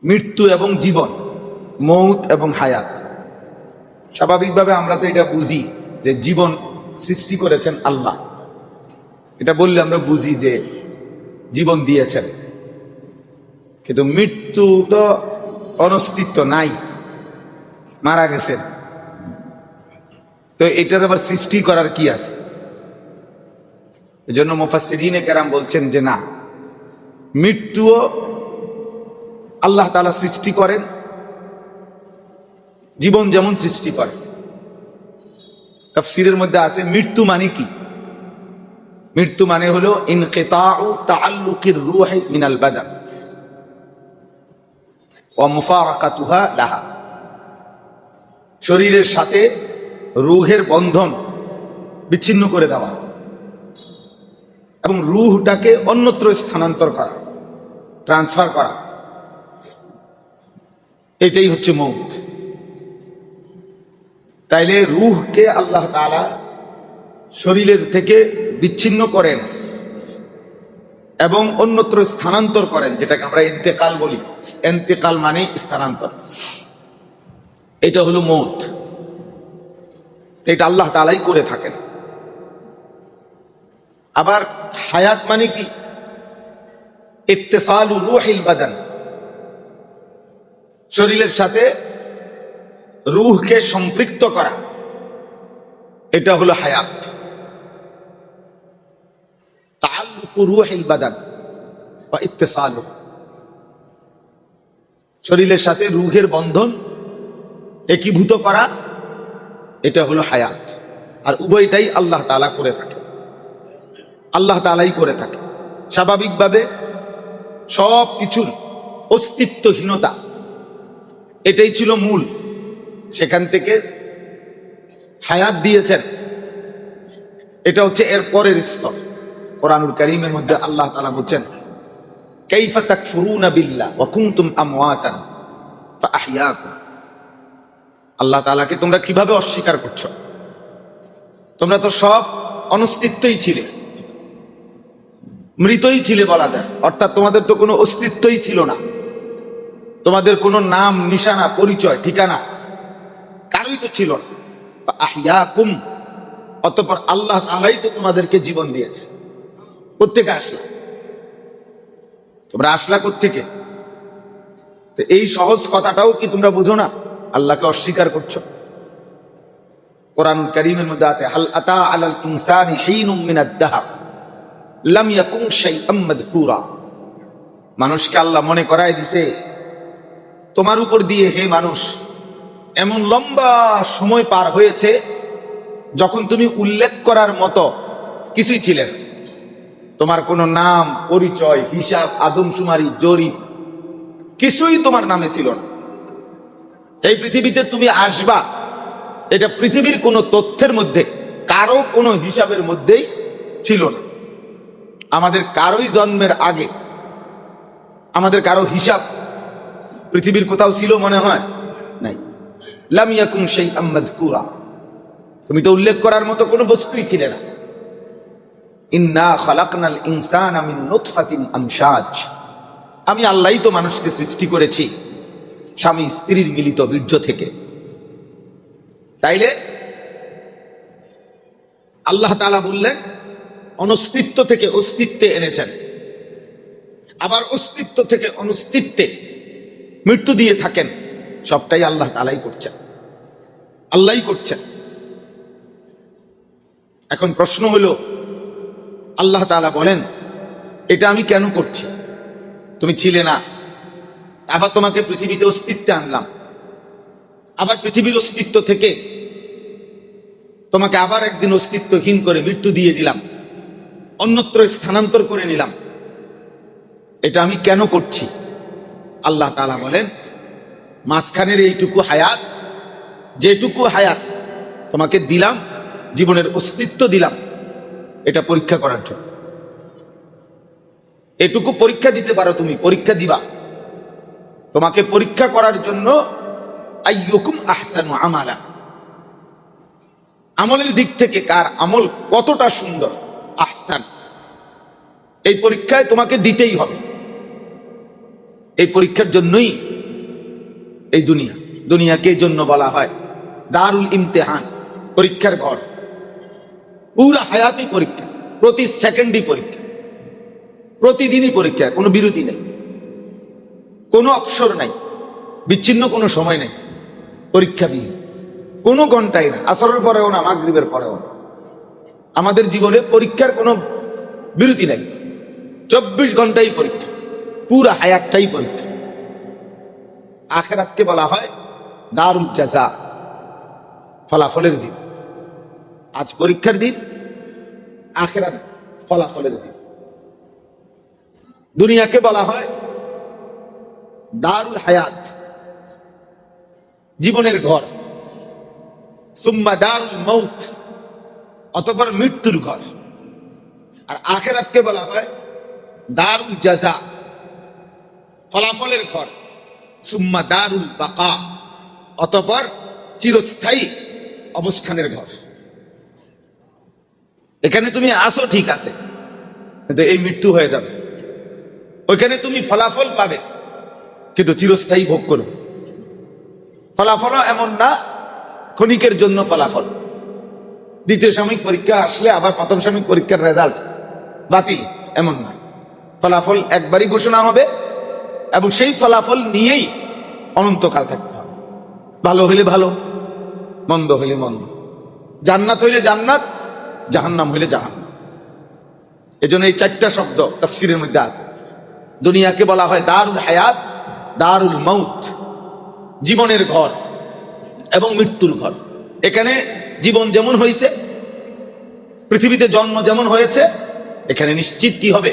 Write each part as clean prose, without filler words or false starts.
মৃত্যু এবং জীবন, মৌত এবং হায়াত। স্বাভাবিকভাবে আমরা তো এটা বুঝি যে জীবন সৃষ্টি করেছেন আল্লাহ, এটা বললে আমরা বুঝি যে জীবন দিয়েছেন। কিন্তু মৃত্যু তো অনস্তিত্ব নাই, মারা গেছেন, তো এটার আবার সৃষ্টি করার কি আছে? এজন্য মুফাসসিরিনে কেরাম বলছেন যে না, মৃত্যুও আল্লাহ তাআলা সৃষ্টি করেন, জীবন যেমন সৃষ্টি করেন। তাফসীরের মধ্যে আছে মৃত্যু মানে কি? মৃত্যু মানে হলো ইনকিতাউ তাআল্লুকির রূহি মিনাল বাদান ওয়া মুফারাকাতুহা লাহা, শরীরের সাথে রূহের বন্ধন বিচ্ছিন্ন করে দেওয়া এবং রূহটাকে অন্যত্র স্থানান্তর করা, ট্রান্সফার করা, এটাই হচ্ছে মৌত। তাইলে রূহকে আল্লাহ তাআলা শরীরের থেকে বিচ্ছিন্ন করেন এবং অন্যত্র স্থানান্তর করেন, যেটাকে আমরা ইন্তেকাল বলি। ইন্তেকাল মানে স্থানান্তর, এটা হলো মৌত। এটা আল্লাহ তাআলাই করে থাকেন। আবার হায়াত মানে কি? ইত্তিসালু রূহিল বাদান, শরীরের সাথে রূহকে সম্পৃক্ত করা, এটা হলো হায়াত। তাআল্লুকু রূহিল বাদান ওয়া ইত্তিসালু, শরীরের সাথে রূহের বন্ধন একীভূত করা, এটা হলো হায়াত। আর উভয়টাই আল্লাহ তাআলা করে থাকে, আল্লাহ তাআলাই করে থাকে। স্বাভাবিকভাবে সব কিছুর অস্তিত্বহীনতা, এটাই ছিল মূল। সেখান থেকে হায়াত দিয়েছেন, এটা হচ্ছে এর পরের স্তর। কোরআনুল কারীমের মধ্যে আল্লাহ তাআলা বলেন, কাইফা তাকফুরুনা বিল্লাহ ওয়া কুনতুম আমওয়াতান ফাআহইয়াকুম। আল্লাহ তাআলাকে তোমরা কিভাবে অস্বীকার করছো? তোমরা তো সব অনস্তিত্বই ছিলে, মৃতই ছিলে বলা যায়। অর্থাৎ তোমাদের তো কোনো অস্তিত্বই ছিল না, তোমাদের কোনো নাম, নিশানা, পরিচয়, ঠিকানা কারোই তো ছিল না। আহইয়াকুম, অতঃপর আল্লাহ তাআলাই তো তোমাদেরকে জীবন দিয়েছে। কোত্থেকে আসলা? তোমরা আসলা কোত্থেকে? তো এই সহজ কথাটাও কি তোমরা বুঝো না? আল্লাহকে অস্বীকার করছো। কোরআন কারীমের মধ্যে আছে, হাল আতা আলাল ইনসানি হিনুম মিনাদ দাহর লাম ইয়াকুন শাইআম মাযকুরা। মানুষকে আল্লাহ মনে করায় দিছে, তোমার উপর দিয়ে হে মানুষ, এমন লম্বা সময় পার হয়েছে যখন তুমি উল্লেখ করার মতো কিছুই ছিলে না। তোমার কোনো নাম, পরিচয়, হিসাব, আদমশুমারি, জরিপ কিছুই তোমার নামে ছিল না। এই পৃথিবীতে তুমি আসবা, এটা পৃথিবীর কোনো তথ্যের মধ্যে, কারো কোনো হিসাবের মধ্যেই ছিল না। আমাদের কারোই জন্মের আগে আমাদের কারো হিসাব পৃথিবীর কোথাও ছিল মনে হয়? নাই। লাম ইয়াকুন শাইআম মাযকুরা, তুমি তো উল্লেখ করার মতো কোনো বস্তুই ছিলে না। ইন্না খালাকনাল ইনসানা মিন নুতফাতিন আমশাজ, আমি আল্লাহই তো মানুষকে সৃষ্টি করেছি স্বামী স্ত্রীর মিলিত বীর্য থেকে। তাইলে আল্লাহ তাআলা বললেন, অনস্তিত্ব থেকে অস্তিত্বে এনেছেন, আবার অস্তিত্ব থেকে অনস্তিত্বে মৃত্যু দিয়ে থাকেন। সবটাই আল্লাহ তাআলাই করছেন, আল্লাহই করছেন। এখন প্রশ্ন হলো, আল্লাহ তাআলা বলেন, এটা আমি কেন করছি? তুমি ছিলে না, আবার তোমাকে পৃথিবীতে অস্তিত্বে আনলাম, আবার পৃথিবীর অস্তিত্ব থেকে তোমাকে আবার একদিন অস্তিত্বহীন করে মৃত্যু দিয়ে দিলাম, অন্যত্র স্থানান্তর করে নিলাম। এটা আমি কেন করছি? আল্লাহ তাআলা বলেন, মাঝখানের এইটুকু হায়াত, যেটুকু হায়াত তোমাকে দিলাম, জীবনের অস্তিত্ব দিলাম, এটা পরীক্ষা করার জন্য। এটুকু পরীক্ষা দিতে পারো, তুমি পরীক্ষা দিবা, তোমাকে পরীক্ষা করার জন্য। আইয়ুকুম আহসানু আমালা, আমলের দিক থেকে কার আমল কতটা সুন্দর, আহসান, এই পরীক্ষায় তোমাকে দিতেই হবে। এই পরীক্ষার জন্যই এই দুনিয়াকে এই জন্য বলা হয় দারুল ইমতিহান, পরীক্ষার ঘর। পুরা হায়াতই পরীক্ষা, প্রতি সেকেন্ডই পরীক্ষা, প্রতিদিনই পরীক্ষা, কোনো বিরতি নেই, কোনো অবসর নাই, বিচ্ছিন্ন কোনো সময় নেই, পরীক্ষাবিহীন কোনো ঘন্টাই না, আসরের পরেও না, মাগরিবের পরেও না। আমাদের জীবনে পরীক্ষার কোনো বিরতি নাই, 24 ঘন্টাই পরীক্ষা, পুরা হায়াতটাই পরীক্ষা। আখিরাতকে বলা হয় দারুল জাযা, ফলাফলের দিন। আজ পরীক্ষার দিন, আখিরাত ফলাফলের দিন। দুনিয়াকে বলা হয় দারুল হায়াত, জীবনের ঘর, সুম্মা দারুল মউত, অতঃপর মৃত্যুর ঘর। আর আখিরাতকে বলা হয় দারুল জাযা, ফলাফলের ঘর, সুম্মা দারুল বাকা, অতঃপর চিরস্থায়ী অবস্থানের ঘর। এখানে তুমি আসো ঠিক আছে, কিন্তু এই মৃত্যু হয়ে যাবে। ওইখানে তুমি ফলাফল পাবে, কিন্তু চিরস্থায়ী ভোগ করবে। ফলাফলও এমন না ক্ষণিকের জন্য ফলাফল, দ্বিতীয় সাময়িক পরীক্ষা আসলে আবার প্রথম সাময়িক পরীক্ষার রেজাল্ট বাতিল, এমন না। ফলাফল একবারই ঘোষণা হবে এবং সেই ফলাফল নিয়েই অনন্তকাল থাকতে হবে। ভালো হইলে ভালো, মন্দ হইলে মন্দ, জান্নাত হইলে জান্নাত, জাহান্নাম হইলে জাহান্নাম। এজন্য এই 4টা শব্দ তাফসীরের মধ্যে আছে। দুনিয়াকে বলা হয় দারুল হায়াত, দারুল মউত, জীবনের ঘর এবং মৃত্যুর ঘর। এখানে জীবন যেমন হয়েছে, পৃথিবীতে জন্ম যেমন হয়েছে, এখানে নিশ্চিত কি হবে,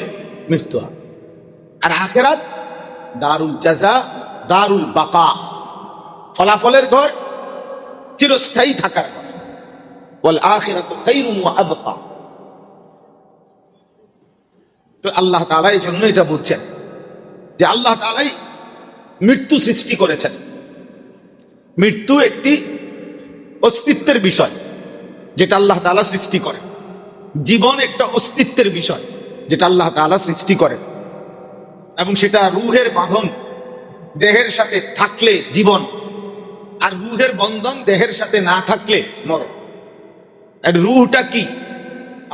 মৃত্যু হবে। আর আখিরাত দারুল জাযা, দারুল বাকা, ফলাফলের ঘর, চিরস্থায়ী থাকার ঘর। ওয়াল আখিরাতু খায়রুন ওয়া আবকা। তো আল্লাহ তাআলা এই জন্য এটা বলছেন যে আল্লাহ তাআলাই মৃত্যু সৃষ্টি করেছেন। মৃত্যু একটি অস্তিত্বের বিষয় যেটা আল্লাহ তাআলা সৃষ্টি করেন। জীবন একটা অস্তিত্বের বিষয় যেটা আল্লাহ তাআলা সৃষ্টি করেন, এবং সেটা রূহের বাঁধন, দেহের সাথে থাকলে জীবন, আর রূহের বন্ধন দেহের সাথে না থাকলে মরণ। আর রূহটা কি?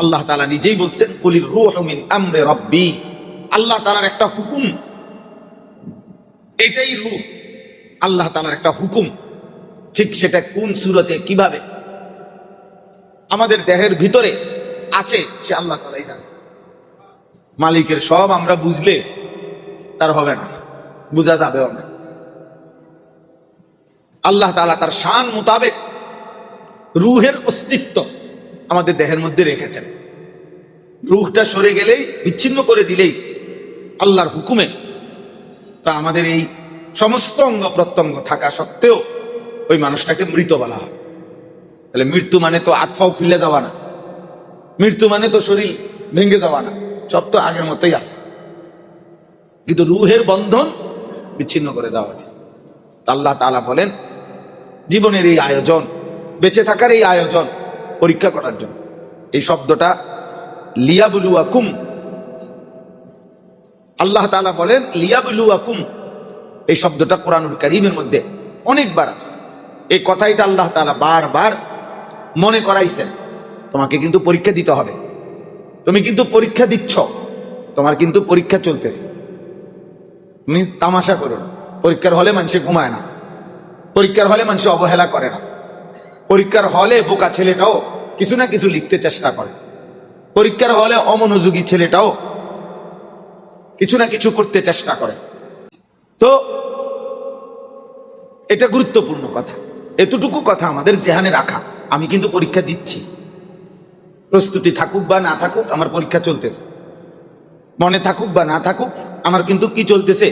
আল্লাহ তাআলা নিজেই বলছেন কুলির রূহু মিন আমরি রাব্বি। আল্লাহ তাআলার একটা হুকুম, এটাই রূহ, আল্লাহ তাআলার একটা হুকুম। ঠিক সেটা কোন সূরতে কিভাবে আমাদের দেহের ভিতরে আছে সে আল্লাহ তাআলাই জানেন। মালিকের সব আমরা বুঝলে তার হবে না, বোঝা যাবেও না। আল্লাহ তাআলা তার শান মোতাবেক রূহের অস্তিত্ব আমাদের দেহের মধ্যে রেখেছেন। রূহটা সরে গেলেই, বিচ্ছিন্ন করে দিলেই আল্লাহর হুকুমে তা আমাদের এই সমস্ত অঙ্গ প্রত্যঙ্গ থাকা সত্ত্বেও ওই মানুষটাকে মৃত বলা হয়। তাহলে মৃত্যু মানে তো আত্মাও খুলে যাওয়া না, মৃত্যু মানে তো শরীর ভেঙে যাওয়া না, সব তো আগের মতোই আছে, কিন্তু রূহের বন্ধন বিচ্ছিন্ন করে দেওয়া হয়েছে। আল্লাহ তাআলা বলেন জীবনের এই আয়োজন, বেঁচে থাকার এই আয়োজন পরীক্ষা করার জন্য। এই শব্দটা লিয়াবলুয়াকুম, আল্লাহ তাআলা বলেন লিয়াবলুয়াকুম, এই শব্দটা কোরআনুল কারীমের মধ্যে অনেকবার আছে। এই কথাইটা আল্লাহ তাআলা বারবার মনে করাইছেন, তোমাকে কিন্তু পরীক্ষা দিতে হবে, তুমি কিন্তু পরীক্ষা দিচ্ছ, তোমার কিন্তু পরীক্ষা চলতেছে। তুমি তামাশা করো না। পরীক্ষার হলে মানুষে ঘুমায় না, পরীক্ষার হলে মানুষে অবহেলা করে না, পরীক্ষার হলে বোকা ছেলেটাও কিছু না কিছু লিখতে চেষ্টা করে, পরীক্ষার হলে অমনোযোগী ছেলেটাও কিছু না কিছু করতে চেষ্টা করে। তো এটা গুরুত্বপূর্ণ কথা, এতটুকু কথা আমাদের জেহানে রাখা, আমি কিন্তু পরীক্ষা দিচ্ছি, প্রস্তুতি থাকুক বা না থাকুক আমার পরীক্ষা চলতেছে, মনে থাকুক বা না থাকুক আমার কিন্তু কি চলতেছে,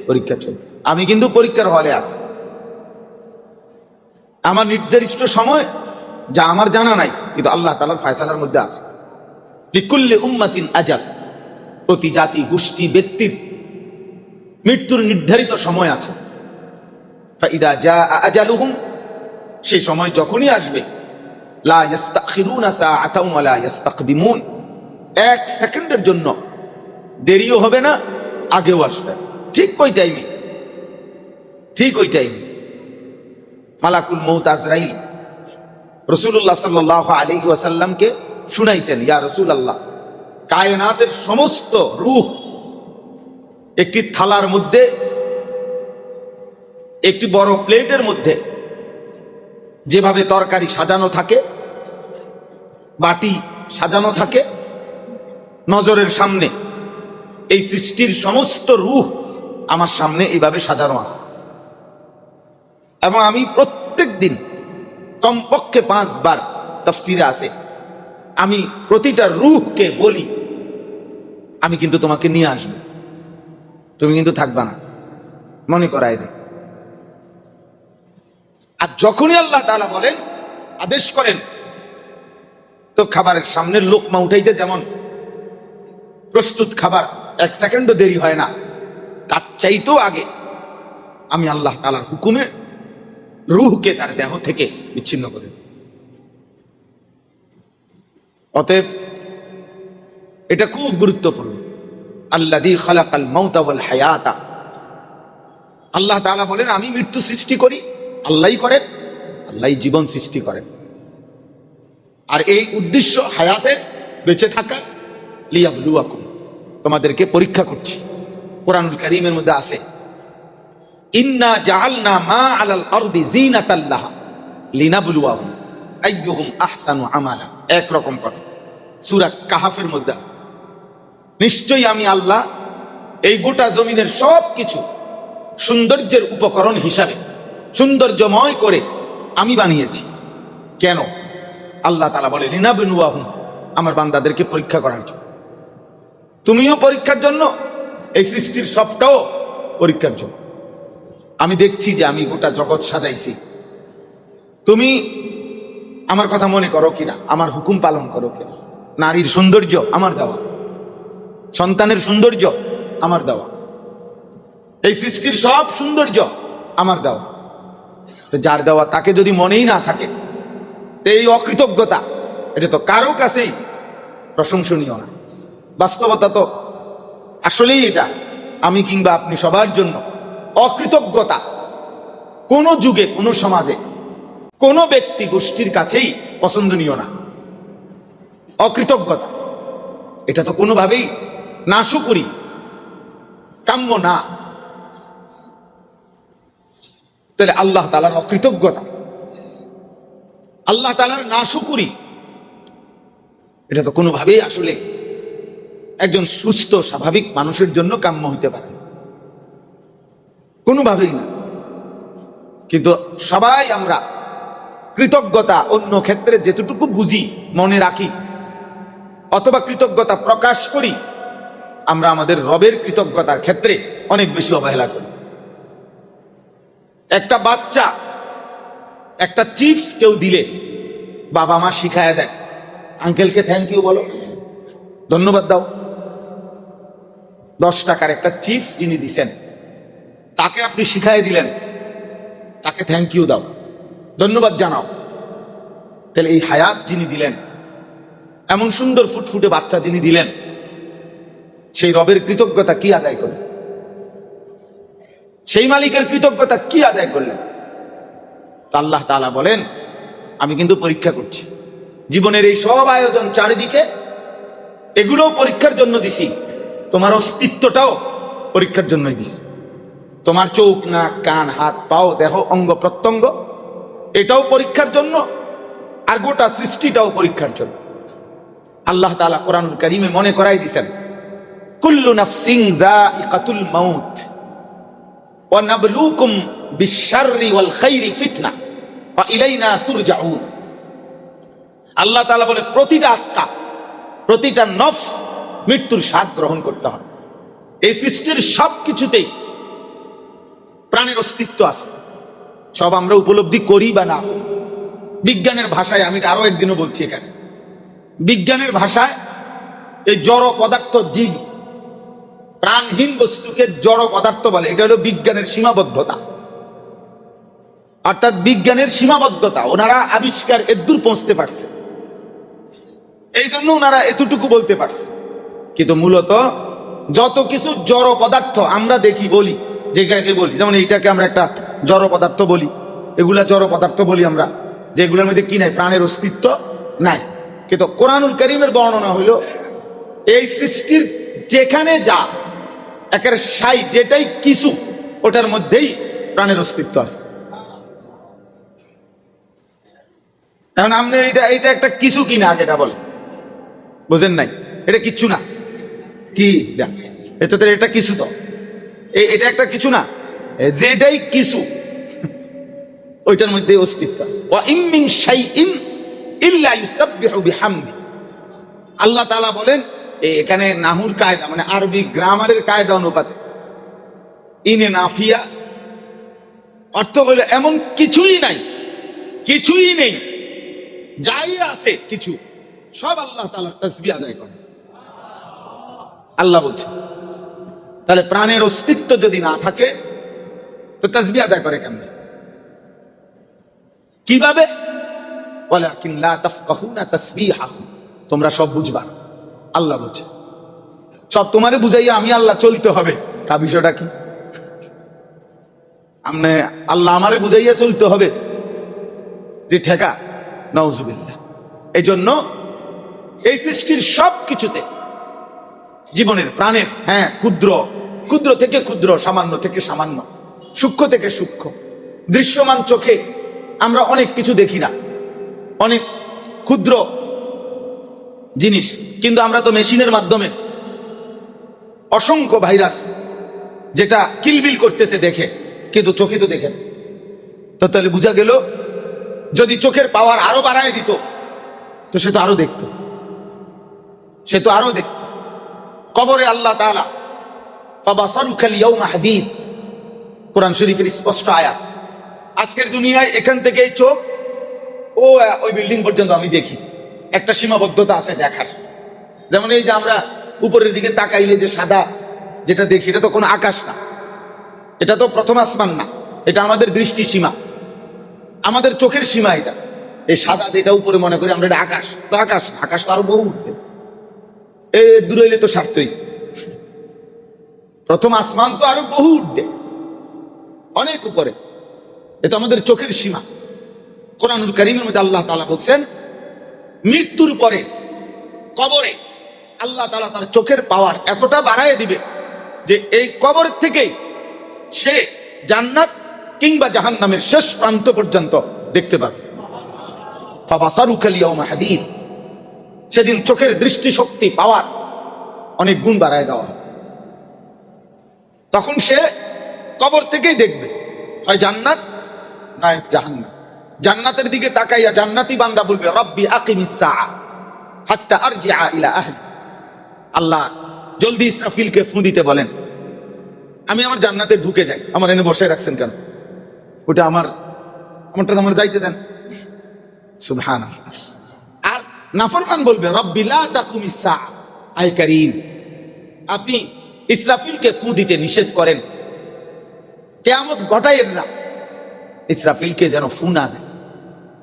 পরীক্ষা চলতেছে। আমি কিন্তু পরীক্ষার হলে আছি, আমার নির্দিষ্ট সময় যা আমার জানা নাই, কিন্তু আল্লাহ তাআলার ফয়সালার মধ্যে আছে। লিকুল্লি উম্মাতিন আজাল, প্রতি জাতি গোষ্ঠী ব্যক্তির মৃত্যুর নির্ধারিত সময় আছে। ফাইদা জাআ আজালুহুম, সেই সময় যখনই আসবে, লা ইস্তাখিরুনা সাআতাও ওয়া লা ইস্তাকদিমুন, এক সেকেন্ডের জন্য দেরিও হবে না, আগেও আসবে, ঠিক ওই টাইমে, ঠিক ওই টাইমে। মালাকুল মউত আজরাইল রাসূলুল্লাহ সাল্লাল্লাহু আলাইহি ওয়াসাল্লামকে শুনাইছেন, ইয়া রাসূলুল্লাহ, কায়নাতের সমস্ত রূহ একটি থালার মধ্যে, একটি বড় প্লেটের মধ্যে যেভাবে তরকারি সাজানো থাকে, বাটি সাজানো থাকে নজরের সামনে, এই সৃষ্টির সমস্ত রূহ আমার সামনে এইভাবে সাজানো আছে। এবং আমি প্রত্যেক দিন কমপক্ষে 5 বার তাফসীরে আছে, আমি প্রতিটা রূহকে বলি আমি কিন্তু তোমাকে নিয়ে আসবো, তুমি কিন্তু থাকবা না, মনে করায় দেয়। আর যখনই আল্লাহ তাআলা বলেন, আদেশ করেন, তো খাবারের সামনে লোকমা উঠাইতে যেমন প্রস্তুত খাবার 1 সেকেন্ডও দেরি হয় না, তার চাইতেও আগে আমি আল্লাহ তাআলার হুকুমে রূহকে তার দেহ থেকে বিচ্ছিন্ন করে। অতএব এটা খুব গুরুত্বপূর্ণ। আল্লাযী খালাকাল মাউতা ওয়াল হায়াতা, আল্লাহ তাআলা বলেন আমি মৃত্যু সৃষ্টি করি, আল্লাহই করেন, আল্লাহই জীবন সৃষ্টি করেন। আর এই উদ্দেশ্য হায়াতের, বেঁচে থাকা, লিয়াবলুয়াকুম, তোমাদেরকে পরীক্ষা করছি। কোরআনুল কারীমের মধ্যে আছে, ইন্না জাআলনা মা আলাল আরদি যিনাতাল লাহা লিনাবলুয়াহুম আইয়ুহুম আহসানু আমালা, একরকম কথা সূরা কাহাফের মধ্যে আছে। নিশ্চয়ই আমি আল্লাহ এই গোটা জমিনের সব কিছু সৌন্দর্যের উপকরণ হিসাবে সৌন্দর্যময় করে আমি বানিয়েছি। কেন? আল্লাহ তাআলা বলে লিনাবলুয়াহুম, আমার বান্দাদেরকে পরীক্ষা করার জন্য। তুমিও পরীক্ষার জন্য, এই সৃষ্টির সবটাও পরীক্ষার জন্য। আমি দেখছি যে আমি গোটা জগৎ সাজাইছি, তুমি আমার কথা মনে করো কিনা, আমার হুকুম পালন করো কিনা। নারীর সৌন্দর্য আমার দেওয়া, সন্তানের সৌন্দর্য আমার দেওয়া, এই সৃষ্টির সব সৌন্দর্য আমার দেওয়া। তো যার দেওয়া তাকে যদি মনেই না থাকে, তো এই অকৃতজ্ঞতা, এটা তো কারো কাছেই প্রশংসনীয় না। বাস্তবতা তো আসলেই এটা, আমি কিংবা আপনি সবার জন্য অকৃতজ্ঞতা কোন যুগে, কোন সমাজে, কোন ব্যক্তি গোষ্ঠীর কাছেই পছন্দনীয় না। অকৃতজ্ঞতা এটা তো কোনোভাবেই নাশুকরি, কাম্য না। তাহলে আল্লাহ তাআলার অকৃতজ্ঞতা, আল্লাহ তাআলার নাশুকরি, এটা তো কোনোভাবেই আসলে একজন সুস্থ স্বাভাবিক মানুষের জন্য কাম্য হইতে পারে না, কোনোভাবেই না। কিন্তু সবাই আমরা কৃতজ্ঞতা অন্য ক্ষেত্রে যেতটুকু বুঝি, মনে রাখি, অথবা কৃতজ্ঞতা প্রকাশ করি, আমরা আমাদের রবের কৃতজ্ঞতার ক্ষেত্রে অনেক বেশি অবহেলা করি। একটা বাচ্চা একটা চিপস কেউ দিলে বাবা মা শিখায় দেয়, আঙ্কেলকে থ্যাংক ইউ বলো, ধন্যবাদ দাও। 10 টাকার একটা চিপস যিনি দিছেন তাকে আপনি শিখাই দিলেন, তাকে থ্যাংক ইউ দাও, ধন্যবাদ জানাও। তাহলে এই হায়াত যিনি দিলেন, এমন সুন্দর ফুটফুটে বাচ্চা যিনি দিলেন, সেই রবের কৃতজ্ঞতা কি আদায় করলেন? সেই মালিকের কৃতজ্ঞতা কি আদায় করলেন? তা আল্লাহ তাআলা বলেন আমি কিন্তু পরীক্ষা করছি। জীবনের এই সব আয়োজন চারিদিকে, এগুলো পরীক্ষার জন্য দিছি। তোমার অস্তিত্বটাও পরীক্ষার জন্যই দিছি। তোমার চোখ, নাক, কান, হাত, পাও, দেহ, অঙ্গ প্রত্যঙ্গ, এটাও পরীক্ষার জন্য, আর গোটা সৃষ্টিটাও পরীক্ষার জন্য। আল্লাহ তাআলা কোরআনুল কারীমে মনে করাই দিয়েছেন, কুল্লু নাফসিন যায়িকাতুল মাউত ওয়া নাবলুকুম বিশ-শাররি ওয়াল খাইরি ফিতনা ওয়া ইলাইনা তুরজাউন। আল্লাহ তাআলা বলে প্রতিটা আত্মা, প্রতিটা নফস মৃত্যুর স্বাদ গ্রহণ করতে হবে। এই সৃষ্টির সব কিছুতেই প্রাণের অস্তিত্ব আছে, সব আমরা উপলব্ধি করি বা না। বিজ্ঞানের ভাষায়, আমি আরো একদিনও বলছি এখানে, বিজ্ঞানের ভাষায় এই জড় পদার্থ, জীব, প্রাণহীন বস্তুকে জড় পদার্থ বলে। এটা হলো বিজ্ঞানের সীমাবদ্ধতা, অর্থাৎ বিজ্ঞানের সীমাবদ্ধতা। ওনারা আবিষ্কার এদূর পৌঁছতে পারছে, এই জন্য ওনারা এতটুকু বলতে পারছে। কিন্তু মূলত যত কিছু জড় পদার্থ আমরা দেখি, বলি, যেটাকে বলি, যেমন এইটাকে আমরা একটা জড় পদার্থ বলি, এগুলা জড় পদার্থ বলি আমরা, যে এগুলোর মধ্যে কি নাই, প্রাণের অস্তিত্ব নাই। কিন্তু কোরআনুল কারীমের বর্ণনা হইল এই সৃষ্টির যেখানে যা একের সাই যেটাই কিছু, ওটার মধ্যেই প্রাণের অস্তিত্ব আছে। এখন আপনি এটা একটা কিছু কিনা, যেটা বলে বুঝেন নাই, এটা কিচ্ছু না। কি এটা কিছু, তো এটা একটা কিছু না, যেটাই কিছু ওইটার মধ্যে অস্তিত্ব আছে। ওয়া ইম মিন শাইইন ইল্লা ইউসাব্বিহু বিহামদি। আল্লাহ তাআলা বলেন এখানে নাহুর কায়দা মানে আরবি গ্রামারের কায়দা অনুপাতে ইনে নাফিয়া অর্থ হলো এমন কিছুই নাই, কিছুই নেই, যাই আছে কিছু সব আল্লাহ তাআলার তাসবিহ আদায় করে। আল্লাহ বলছে তাহলে প্রাণের অস্তিত্ব যদি না থাকে তো তাসবিহ আদায় করে কেমনে, কিভাবে? ওয়ালাকিন লা তাফকাহুনা তাসবিহাহুম, তোমরা সব বুঝবা না। আল্লাহ বলছে সব তোমারে বুঝাইয়া আমি আল্লাহ চলতে হবে, তা বিষয়টা কি? আমনে আল্লাহ আমারে বুঝাইয়া চলতে হবে, ঠেকা, নাউজুবিল্লাহ। এই জন্য এই সৃষ্টির সব কিছুতে, জীবনের প্রাণের, হ্যাঁ, ক্ষুদ্র ক্ষুদ্র থেকে ক্ষুদ্র, সামান্য থেকে সামান্য, সূক্ষ্ম থেকে সূক্ষ্ম, দৃশ্যমান চোখে আমরা অনেক কিছু দেখি না, অনেক ক্ষুদ্র জিনিস, কিন্তু আমরা তো মেশিনের মাধ্যমে অসংখ্য ভাইরাস যেটা কিলবিল করতেছে দেখে, কিন্তু চোখে তো দেখে। তো তাহলে বোঝা গেল যদি চোখের পাওয়ার আরো বাড়ায় দিত তো সে তো আরো দেখত, সে তো আরো দেখত। কবরে আল্লাহ তাআলা ফাবাসারুকাল ইয়াউমা হাদীদ, কোরআন শরীফের স্পষ্ট আয়াত। আজকের দুনিয়ায় এখান থেকে এই চোখ ওই বিল্ডিং পর্যন্ত আমি দেখি, একটা সীমাবদ্ধতা আছে দেখার। যেমন এই যে আমরা উপরের দিকে তাকাইলে যে সাদা যেটা দেখি, এটা তো কোনো আকাশ না, এটা তো প্রথম আসমান না, এটা আমাদের দৃষ্টি সীমা, আমাদের চোখের সীমা এটা। এই সাদা যেটা উপরে মনে করি আমরা, এটা আকাশ, তো আকাশ না, আকাশ তো আরো বহু উঠবে, এ দূরে হইলে তো স্বার্থই। প্রথম আসমান তো আরো বহু উঠবে, অনেক উপরে, এটা আমাদের চোখের সীমা। কোরআনুল কারীমের মধ্যে আল্লাহ তাআলা বলছেন মৃত্যুর পরে কবরে আল্লাহ তাআলা তার চোখের পাওয়ার এতটা বাড়ায় দিবে যে এই কবর থেকেই সে জান্নাত কিংবা জাহান্নামের শেষ প্রান্ত পর্যন্ত দেখতে পাবে। ফাবাসারুকাল ইয়াউমা হাদীদ, সেদিন চোখের দৃষ্টি শক্তি পাওয়ার অনেক গুণ বাড়ায় দেওয়া হবে। তখন সে কবর থেকেই দেখবে হয় জান্নাত নয় জাহান্নাম। জান্নাতের দিকে তাকাইয়া জান্নাতি বান্দা বলবে রব্বি আকিমিস সাআ হাত্তা আরজিআ ইলা আহলি। আল্লাহ জলদি ইসরাফিলকে ফু দিতে বলেন, আমি আমার জান্নাতে ঢুকে যাই। আমার এনে বসায় রাখছেন কেন? ওটা আমারটা আমার যাইতে দেন। সুবহানাল্লাহ। আর নাফরমান বলবে রব্বি লা তাকুমিস সাআ, আয় কারীম আপনি ইসরাফিলকে ফু দিতে নিষেধ করেন, কিয়ামত ঘটায়েন না, ইসরাফিলকে যেন ফু না দেয়,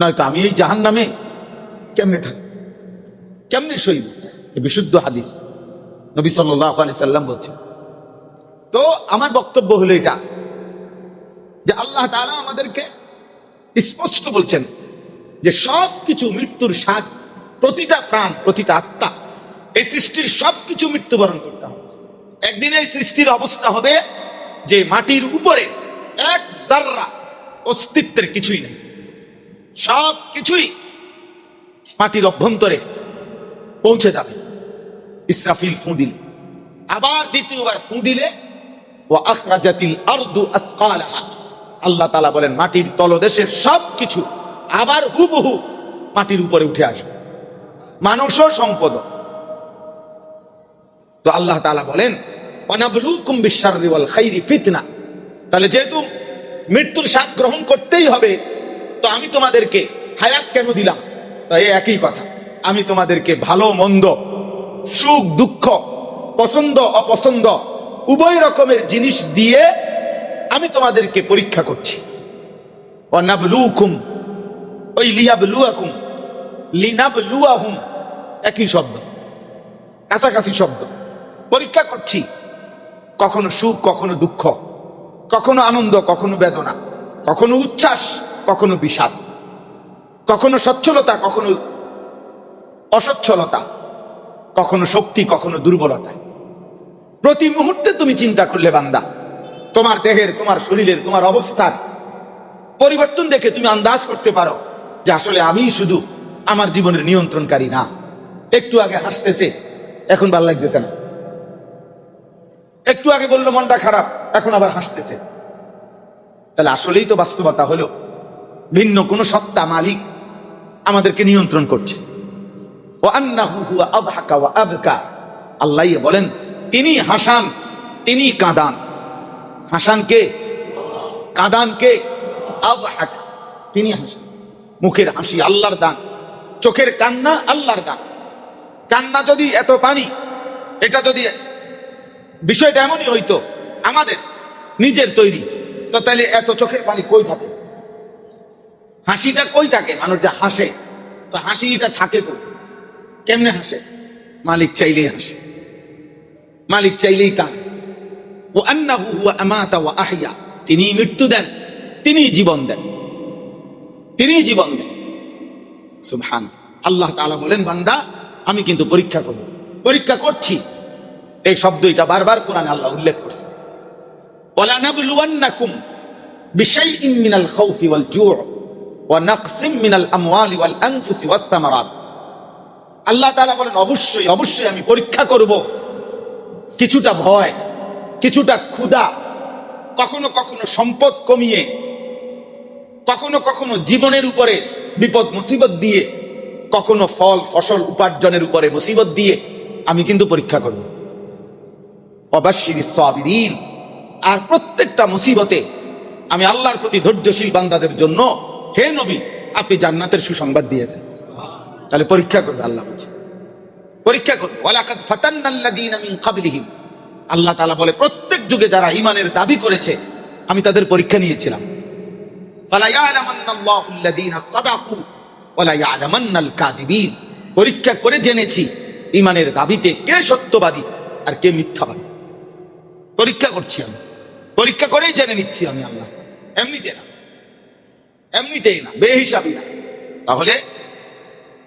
নয়তো আমি এই জাহান্নামে কেমনে থাকি, কেমনে সইব। বিশুদ্ধ হাদিস, নবী সাল্লাল্লাহু আলাইহি সাল্লাম বলছেন। তো আমার বক্তব্য হলো এটা যে আল্লাহ তাআলা আমাদেরকে স্পষ্ট বলছেন যে সবকিছু মৃত্যুর স্বাদ, প্রতিটা প্রাণ, প্রতিটা আত্মা, এই সৃষ্টির সবকিছু মৃত্যুবরণ করতে হবে। একদিন এই সৃষ্টির অবস্থা হবে যে মাটির উপরে এক জাররা অস্তিত্বের কিছুই নেই, সব কিছুই মাটির অভ্যন্তরে পৌঁছে যাবে। ইসরাফিল ফু দিলে, আবার দ্বিতীয়বার ফু দিলে ওয়া আখরাজাতিল আরদু আসকালাহা, আল্লাহ তাআলা বলেন মাটির তলদেশের সবকিছু আবার হুবহু মাটির উপরে উঠে আসবে, মানুষও সম্পদ। তো আল্লাহ তাআলা বলেন ওয়ানাবলুকুম বিশ-শাররি ওয়াল খাইরি ফিতনা, তাহলে যেহেতু মৃত্যুর স্বাদ গ্রহণ করতেই হবে, তো আমি তোমাদেরকে হায়াত কেন দিলাম? তো এই একই কথা, আমি তোমাদেরকে ভালো মন্দ, সুখ দুঃখ, পছন্দ অপছন্দ উভয় রকমের জিনিস দিয়ে আমি তোমাদেরকে পরীক্ষা করছি। ওয়ানাবলুকুম, ওই লিয়াবলুয়াকুম, লিনাবলুয়াহুম একই শব্দ, কাছাকাছি শব্দ। পরীক্ষা করছি, কখনো সুখ কখনো দুঃখ, কখনো আনন্দ কখনো বেদনা, কখনো উচ্ছ্বাস কখনো বিষাদ, কখনো সচ্ছলতা, কখনো অসচ্ছলতা, কখনো শক্তি, কখনো দুর্বলতা। প্রতি মুহূর্তে তুমি চিন্তা করলে বান্দা, তোমার দেহের, তোমার শরীরের, তোমার অবস্থার পরিবর্তন দেখে তুমি আন্দাজ করতে পারো যে আসলে আমি শুধু আমার জীবনের নিয়ন্ত্রণকারী না। একটু আগে হাসতেছে, এখন ভালো লাগতেছে না। একটু আগে বললো মনটা খারাপ, এখন আবার হাসতেছে। তাহলে আসলেই তো বাস্তবতা হলো ভিন্ন কোন সত্তা, মালিক আমাদেরকে নিয়ন্ত্রণ করছে। আল্লাহ বলেন তিনি হাসান, তিনি কাঁদান। হাসান কে? কাঁদান কে? আবহাক, তিনি হাসান। মুখের হাসি আল্লাহর দান, চোখের কান্না আল্লাহর দান। কান্না যদি এত পানি, এটা যদি বিষয়টা এমনই হইতো আমাদের নিজের তৈরি, তো তাহলে এত চোখের পানি কই থাকে? হাসিটা কই থাকে? মানুষ যা হাসে, তো হাসিটা থাকে কই? কেমনে হাসে? মালিক চাইলেই হাসে, মালিক চাইলেই কাঁদে। ও আন্নাহু হুয়া আমাতা ওয়া আহইয়া, তিনি মৃত্যু দেন, তিনি জীবন দেন, তিনি জীবন দেন। সুবহান আল্লাহ তাআলা বলেন, বান্দা আমি কিন্তু পরীক্ষা করব, পরীক্ষা করছি। এই শব্দ এটা বারবার কোরআনে আল্লাহ উল্লেখ করছে। ওয়ালা নাবলুওয়ান্নাকুম বিশাইইন মিনাল খাউফি ওয়াল জুউ ওয়া নাকসিম মিনাল আমওয়ালি ওয়াল আনফুসি ওয়াত তামারাত। আল্লাহ তাআলা বলেন অবশ্যই অবশ্যই আমি পরীক্ষা করব। কিছুটা ভয়, কিছুটা ক্ষুধা, কখনো কখনো সম্পদ কমিয়ে, কখনো কখনো জীবনের উপরে বিপদ মুসিবত দিয়ে, কখনো ফল ফসল উপার্জনের উপরে মুসিবত দিয়ে আমি কিন্তু পরীক্ষা করব। ওয়াবাশশিরিস সাবিরিন, আর প্রত্যেকটা মুসিবতে আমি আল্লাহর প্রতি ধৈর্যশীল বান্দাদের জন্য হে নবী আপনি জান্নাতের সুসংবাদ দিয়ে দেন। তাহলে পরীক্ষা করবে আল্লাহ বলছে, পরীক্ষা করবে। ওয়ালাকাদ ফাতান্নাল্লাযীনা মিন ক্বাবলিহিম, আল্লাহ তাআলা বলে প্রত্যেক যুগে যারা ঈমানের দাবি করেছে আমি তাদের পরীক্ষা নিয়েছিলাম। ফালা ইয়ালামান্নাল্লাহুল্লাযীনা সাদাকু ওয়ালা ইয়ালামান্নাল কাযিবিন, পরীক্ষা করে জেনেছি ঈমানের দাবিতে কে সত্যবাদী আর কে মিথ্যাবাদী। পরীক্ষা করছি আমি, পরীক্ষা করেই জেনে নিচ্ছি আমি আল্লাহ, এমনিতে না, এমনিতেই না, বেহিসাবি না। তাহলে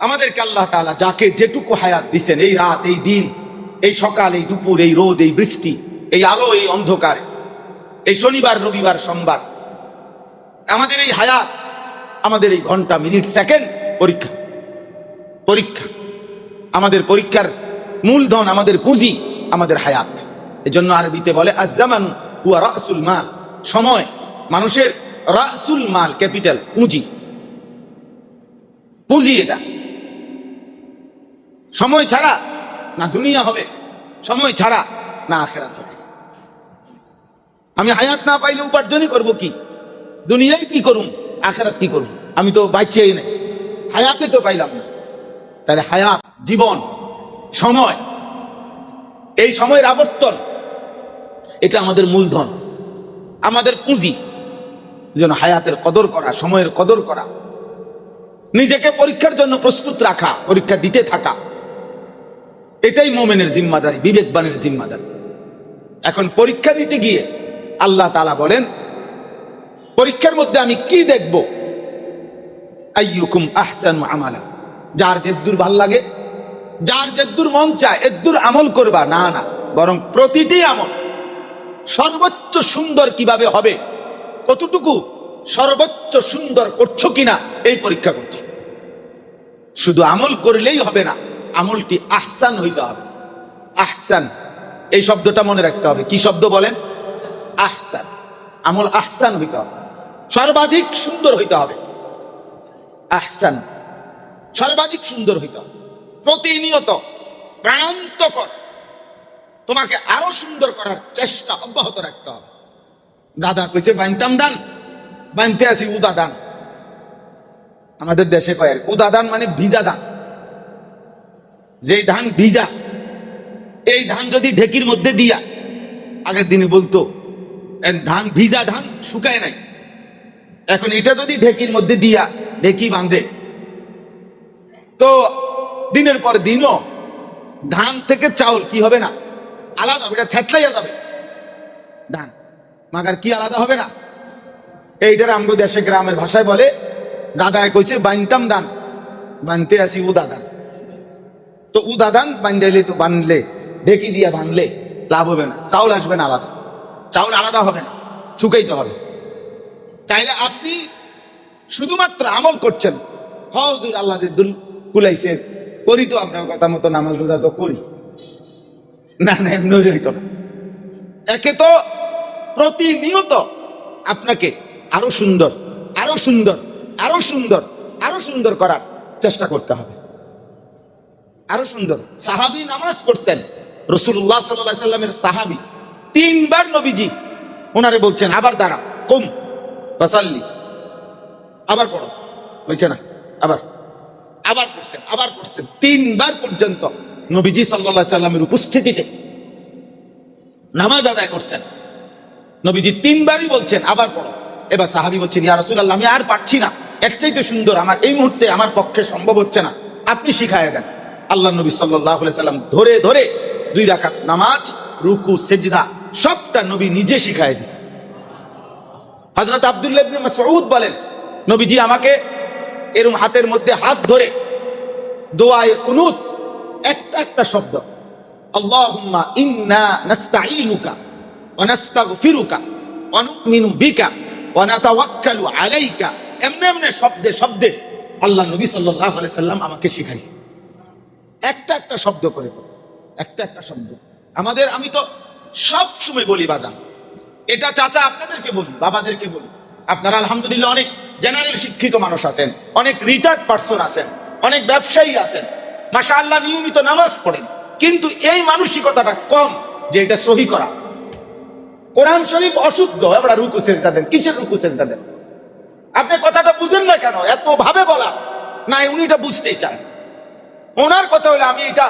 আমাদেরকে আল্লাহ তাআলা যাকে যেটুকু হায়াত দিচ্ছেন, এই রাত, এই দিন, এই সকাল, এই দুপুর, এই রোদ, এই বৃষ্টি, এই আলো, এই অন্ধকার, এই শনিবার, রবিবার, সোমবার, আমাদের এই হায়াত, আমাদের এই ঘন্টা, মিনিট, সেকেন্ড পরীক্ষা, পরীক্ষা। আমাদের পরীক্ষার মূলধন, আমাদের পুঁজি, আমাদের হায়াত। এজন্য আরবিতে বলে আজ-জামান হুয়া রাসুল মাল, সময় মানুষের রাসুল মাল, ক্যাপিটাল, পুঁজি, পুঁজি। এটা সময় ছাড়া না দুনিয়া হবে, সময় ছাড়া না আখিরাত হবে। আমি হায়াত না পাইলে উপার্জনই করব কি? দুনিয়ায় কি করুম, আখিরাত কি করুম? আমি তো বাঁচিয়েই নাই, হায়াতে তো পাইলাম না। তাহলে হায়াত, জীবন, সময়, এই সময়ের আবর্তন, এটা আমাদের মূলধন, আমাদের পুঁজি। যেন হায়াতের কদর করা, সময়ের কদর করা, নিজেকে পরীক্ষার জন্য প্রস্তুত রাখা, পরীক্ষা দিতে থাকা, এটাই মুমিনের জিম্মাদারি, বিবেকবানের জিম্মাদারি। এখন পরীক্ষা নিতে গিয়ে আল্লাহ তাআলা বলেন পরীক্ষার মধ্যে আমি কি দেখব? আইয়ুকুম আহসানু আমালা, যার যেদ্দুর ভাল লাগে, যার যেদ্দুর মন চায় এদ্দুর আমল করবা, না না, বরং প্রতিটি আমল সর্বোচ্চ সুন্দর কিভাবে হবে, কতটুকু সর্বোচ্চ সুন্দর করছো কিনা এই পরীক্ষা করছি। শুধু আমল করলেই হবে না, আমলটি আহসান হইতে হবে। আহসান এই শব্দটা মনে রাখতে হবে। কি শব্দ বলেন? আহসান। আমল আহসান হইতে হবে, সর্বাধিক সুন্দর হইতে হবে। আহসান, সর্বাধিক সুন্দর হইতে হবে। প্রতিনিয়ত প্রাণান্তকর তোমাকে আরো সুন্দর করার চেষ্টা অব্যাহত রাখতে হবে। দাদা কইছে বানতাম দান, বানতে আছি উদা দান। আমাদের দেশে কয় উদা দান মানে ভিজা দান। যেই ধান ভিজা, এই ধান যদি ঢেকির মধ্যে দিয়া, আগের দিনে বলতো ধান ভিজা, ধান শুকায় নাই, এখন এটা যদি ঢেকির মধ্যে দিয়া ঢেকি বাঁধে, তো দিনের পর দিনও ধান থেকে চাউল কি হবে না, আলাদা হবে, এটা থেতলাইয়া যাবে ধান, মাগার কি আলাদা হবে না, এইটার আমগো দেশে গ্রামের ভাষায় বলে, দাদায় কইছে বাইনতাম দান, বানতে আসি উদাদান। তো উদাদান বান্ধাইলে তো বানলে ঢেকি দিয়া বানলে লাভ হবে না, চাউল আসবে না আলাদা, চাউল আলাদা হবে না, শুকাইতে হবে। তাইলে আপনি শুধুমাত্র আমল করছেন, হজুর আল্লাহ যে দুল কুলাইছে করি, তো আমরা কথা মতো নামাজ রোজা তো করি না, না এমনি হইতো না। একে তো প্রতিনিয়ত আপনাকে আরো সুন্দর, আরো সুন্দর, আরো সুন্দর, আরো সুন্দর করার চেষ্টা করতে হবে, আরো সুন্দর। সাহাবী নামাজ পড়তেন, রাসূলুল্লাহ সাল্লাল্লাহু আলাইহি সাল্লামের সাহাবী, 3 বার নবীজি ওনারে বলছেন আবার দাঁড়া, কুম ফাসাল্লি, আবার পড়ো, হইছে না, আবার আবার পড়ছেন, আবার পড়ছেন, 3 বার পর্যন্ত নবীজি সাল্লাল্লাহু আলাইহি সাল্লামের উপস্থিতিতে নামাজ আদায় করছেন। নবীজি 3 বারই বলছেন আবার পড়ো। এবার সাহাবী বলছেন, ইয়া রাসূলুল্লাহ আমি আর পারছি না, এর চাইতে সুন্দর আমার এই মুহূর্তে আমার পক্ষে সম্ভব হচ্ছে না, আপনি শিখায় দেন। আল্লাহ নবী সাল্লাল্লাহু আলাইহি সাল্লাম ধরে ধরে 2 রাকাত নামাজ, রুকু, সেজদা সবটা নবী নিজে শিখায় দিয়েছেন। হযরত আব্দুল্লাহ ইবনে মাসউদ বলেন, নবীজি আমাকে এরকম হাতের মধ্যে হাত ধরে দোয়ায়ে কুনুত একটা একটা শব্দ, আল্লাহুম্মা ইন্না নাস্তাঈনুকা ওয়া নাস্তাগফিরুকা ওয়া নুমিনু বিকা ওয়া নাতাওয়াক্কালু আলাইকা, এমনে এমনে শব্দে শব্দে আল্লাহ নবী সাল্লাল্লাহু আলাইহি সাল্লাম আমাকে শিখাইছেন। একটা একটা শব্দ করে, একটা একটা শব্দ। আমাদের, আমি তো সব সময় বলি বাজান, এটা চাচা আপনাদেরকে বলি, বাবাদেরকে বলি, আপনারা আলহামদুলিল্লাহ অনেক জেনারেল শিক্ষিত মানুষ আছেন, অনেক রিটায়ার্ড পার্সন আছেন, অনেক ব্যবসায়ী আছেন, মাশাআল্লাহ নিয়মিত নামাজ পড়েন, কিন্তু এই মানসিকতাটা কম যে এটা সহি করা। কোরআন শরীফ অশুদ্ধ, এবার রুকু সেজদা দেন, কিসের রুকু সেজদা দেন? আপনি কথাটা বুঝেন না কেন? এত ভাবে বলা না, উনি এটা বুঝতেই চান। ওনার কথা হলে আমি এটা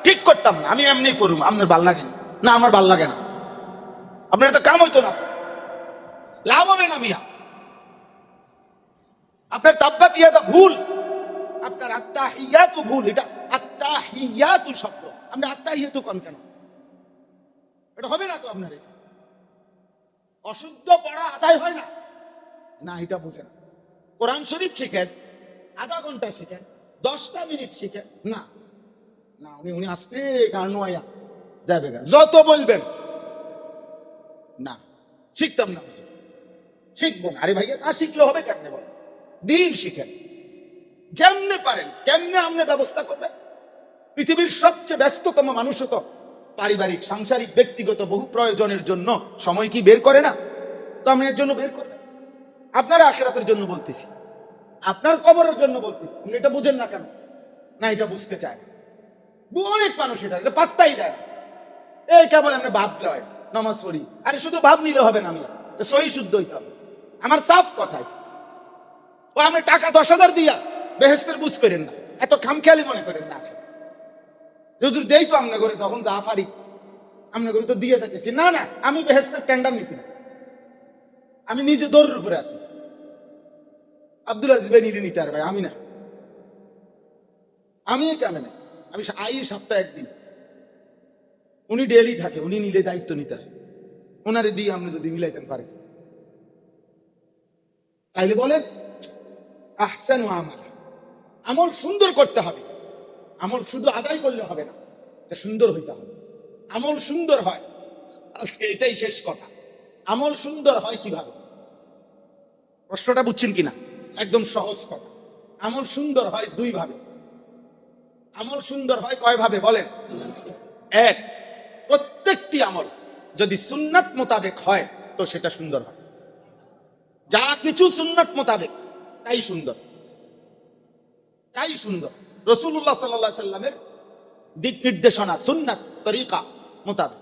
ঠিক করতাম না, আমি এমনি করুম, আপনার ভাল লাগে না, আমার ভাল লাগে না, আপনার তো কাম হইতো না, লাভ হবে না মিয়া, আপনার তাব্বাত ইয়াদা ভুল, আপনার আত্তাহিয়াতু ভুল, এটা আত্তাহিয়াতু শব্দ, আপনি আত্তাহিয়াতু কোন কেন? এটা হবে না তো আপনার, অশুদ্ধ পড়া আদায় হয় না, না এটা বুঝেন। কোরআন শরীফ শিখেন, আধা ঘন্টা শিখেন, 10টা মিনিট শিখেন, না না উনি আসতে গান আয়া যাবে, যত বলবেন না শিখতাম না, শিখবো না, আরে ভাইয়া না শিখলে হবে কেমনে বল? দিন শিখেন, যেমনে পারেন কেমনে আপনি ব্যবস্থা করবেন। পৃথিবীর সবচেয়ে ব্যস্ততম মানুষ তো পারিবারিক, সাংসারিক, ব্যক্তিগত বহু প্রয়োজনের জন্য সময় কি বের করে না? তো আপনি এর জন্য বের করবেন। আপনার আখিরাতের জন্য বলতেছি, আপনার কবরের জন্য বলতেছি, আপনি এটা বুঝেন না কেন? না এটা বুঝতে চায় অনেক মানুষ, এটা পাত্তাই দেয়। এই কেবল আমরা ভাব লয় নামাজ পড়ি, আরে শুধু ভাব নিলে হবে না, আমি তো সহি শুদ্ধ হইতে হবে। আমার সাফ কথাই, ও আমি টাকা 10,000 দিয়া বেহেস্তের বুঝ করেন না, এত খামখেয়ালি মনে করেন না। যদি দেই তো আমনে করে, তখন যা পারি আমনে করে তো দিয়ে যাচ্ছি, না না আমি বেহেস্তের টেন্ডার নিচ্ছি না, আমি নিজে দৌড়ের উপরে আছি। আব্দুল আজিজ ভাই নিলে নিতে আর ভাই, আমি না, আমি কেমন, আমি আই সপ্তাহে একদিন, উনি ডেলি থাকে, উনি নিলে দায়িত্ব নিতে, ওনারে দিয়ে আপনি যদি মিলাইতেন পারেন তাইলে বলেন আহসানু আমালা, আমল সুন্দর করতে হবে। আমল শুধু আদায় করলে হবে না, এটা সুন্দর হইতে হবে। আমল সুন্দর হয়, আজকে এটাই শেষ কথা। আমল সুন্দর হয় কিভাবে? প্রশ্নটা বুঝছেন কিনা? একদম সহজ কথা। আমল সুন্দর হয় 2 ভাবে। আমল সুন্দর হয় কয় ভাবে বলেন? 1, প্রত্যেকটি আমল যদি সুন্নাত মোতাবেক হয় তো সেটা সুন্দর হয়। যা কিছু সুন্নাত মোতাবেক তাই সুন্দর, তাই সুন্দর। রাসূলুল্লাহ সাল্লাল্লাহু আলাইহি সাল্লামের দিক নির্দেশনা, সুন্নাত, তরিকা মোতাবেক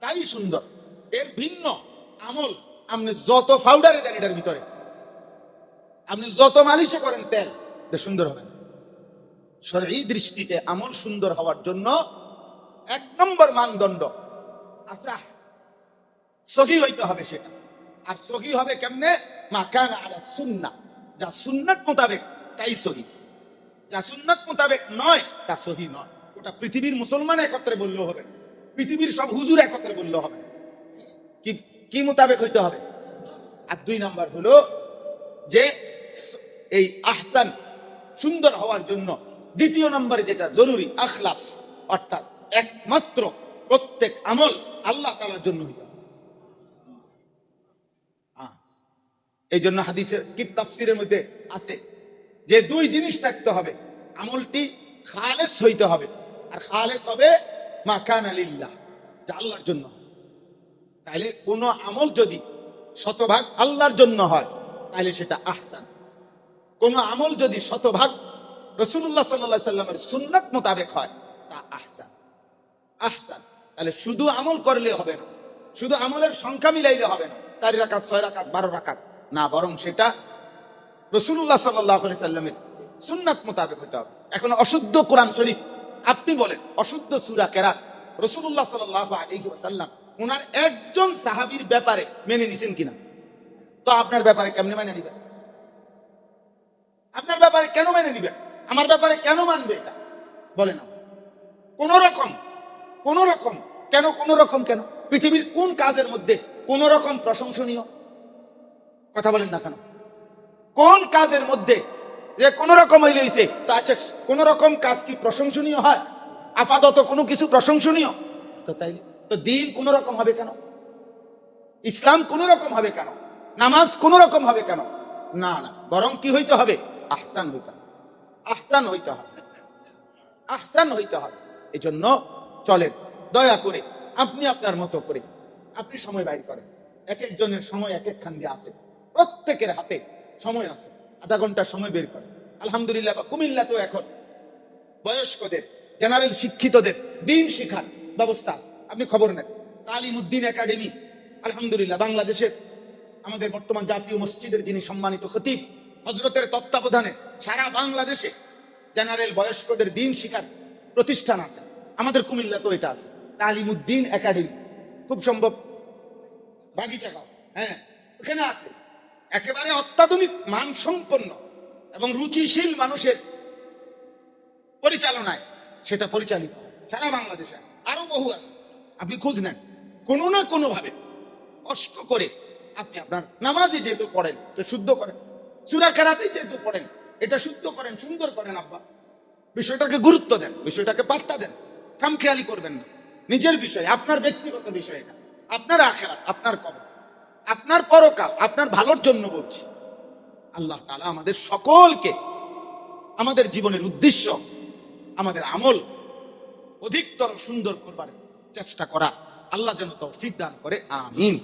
তাই সুন্দর। এর ভিন্ন আমল আপনি যত পাউডারে দেন এটার ভিতরে, আপনি যত মালিশে করেন তেল, সুন্দর হবে না। শরঈ দৃষ্টিতে আমল সুন্দর হওয়ার জন্য 1 নম্বর মানদণ্ড আসাহ, সহি হইতে হবে সেটা। আর সহি হবে কেমনে? মা কানা আলা সুন্নাহ, যা সুন্নাত মোতাবেক তাই সহি, যা সুন্নাত মোতাবেক নয় তা সহি নয়। ওটা পৃথিবীর মুসলমান একত্রে বললেও হবে, পৃথিবীর সব হুজুর একত্রে বললেও হবে। কি কি মোতাবেক হইতে হবে? আর 2 নাম্বার হলো যে এই আহসান সুন্দর হওয়ার জন্য দ্বিতীয় নম্বরে যেটা জরুরি আখলাস, অর্থাৎ একমাত্র প্রত্যেক আমল আল্লাহ তাআলার জন্য হইতে হবে। এই জন্য হাদিসের কি তাফসীরের মধ্যে আছে যে 2 জিনিস থাকতে হবে, আমলটি খালেস হইতে হবে, আর খালেস হবে মা কানা লিল্লাহ, যা আল্লাহর জন্য। তাহলে কোন আমল যদি শতভাগ আল্লাহর জন্য হয় তাহলে সেটা আহসান। কোন আমল যদি শতভাগ রাসূলুল্লাহ সাল্লাল্লাহু আলাইহি সাল্লামের সুন্নাত মোতাবেক হয় তা আহসান। আহসান তাহলে শুধু আমল করলে হবে না, শুধু আমলের সংখ্যা মিলাইলে হবে না, 4 রাকাত 6 রাকাত 12 রাকাত না, বরং সেটা রাসূলুল্লাহ সাল্লাল্লাহু আলাইহি সাল্লামের সুন্নাত মোতাবেক হতে হবে। এখন অশুদ্ধ কোরআন শরীফ আপনি বলেন, অশুদ্ধ সূরা কেরাত রাসূলুল্লাহ সাল্লাল্লাহু আলাইহি ওয়াসাল্লাম ওনার একজন সাহাবীর ব্যাপারে মেনে নিছেন কিনা? তো আপনার ব্যাপারে কেমনে মেনে নিবেন? আপনার ব্যাপারে কেন মেনে নিবেন? আমার ব্যাপারে কেন মানবে? এটা বলেন। কোন রকম কেন, কোন রকম কেন? পৃথিবীর কোন কাজের মধ্যে কোন রকম প্রশংসনীয়? কথা বলেন না কেন? কোন কাজের মধ্যে যে কোন রকম হইছে তা আচ্ছা, কোন রকম কাজ কি প্রশংসনীয় হয়? আপাতত কোনো কিছু প্রশংসনীয় তো তাই তো দিন কোন রকম হবে কেন? ইসলাম কোন রকম হবে কেন? নামাজ কোন রকম হবে কেন? না না, বরং কি হইতে হবে? আহসান হইতে হবে, আহসান হইতে হবে, আহসান হইতে হবে। এই জন্য চলেন দয়া করে আপনি আপনার মতো করে আপনি সময় বাইর করেন। এক একজনের সময় এক এক খান দিয়ে আছে, প্রত্যেকের হাতে সময় আছে, আধা ঘন্টা সময় বের করেন। আলহামদুলিল্লাহ কুমিল্লাতেও এখন বয়স্কদের, জেনারেল শিক্ষিতদের দিন শিখার ব্যবস্থা আছে, আপনি খবর নেন। তালিমউদ্দিন একাডেমি আলহামদুলিল্লাহ বাংলাদেশের আমাদের বর্তমান জাতীয় মসজিদের যিনি সম্মানিত খতিব হযরতের তত্ত্বাবধানে সারা বাংলাদেশে জেনারেল বয়স্কদের দিন শিখার প্রতিষ্ঠান আছে। আমাদের কুমিল্লাতেও এটা আছে, তালিমউদ্দিন একাডেমি, খুব সম্ভব বাগিচাগাঁও, হ্যাঁ ওখানে আছে। একেবারে অত্যাধুনিক মানসম্পন্ন এবং রুচিশীল মানুষের পরিচালনায় সেটা পরিচালিত হয় সারা বাংলাদেশে। আরো বহু আছে, আপনি খোঁজ নেন। কোনো না কোনো ভাবে কষ্ট করে আপনি আপনার নামাজে যেহেতু পড়েন তো শুদ্ধ করেন, সূরা কেরাতে যেহেতু পড়েন এটা শুদ্ধ করেন, সুন্দর করেন। আব্বা বিষয়টাকে গুরুত্ব দেন, বিষয়টাকে পাত্তা দেন, খামখেয়ালি করবেন না। নিজের বিষয়, আপনার ব্যক্তিগত বিষয়, এটা আপনার আখিরাত, আপনার কবর, আপনার পরকাল, আপনার ভালোর জন্য বলছি। আল্লাহ তাআলা আমাদের সকলকে আমাদের জীবনের উদ্দেশ্য, আমাদের আমল অধিকতর সুন্দর করবার চেষ্টা করা আল্লাহ যেন তৌফিক দান করে, আমিন।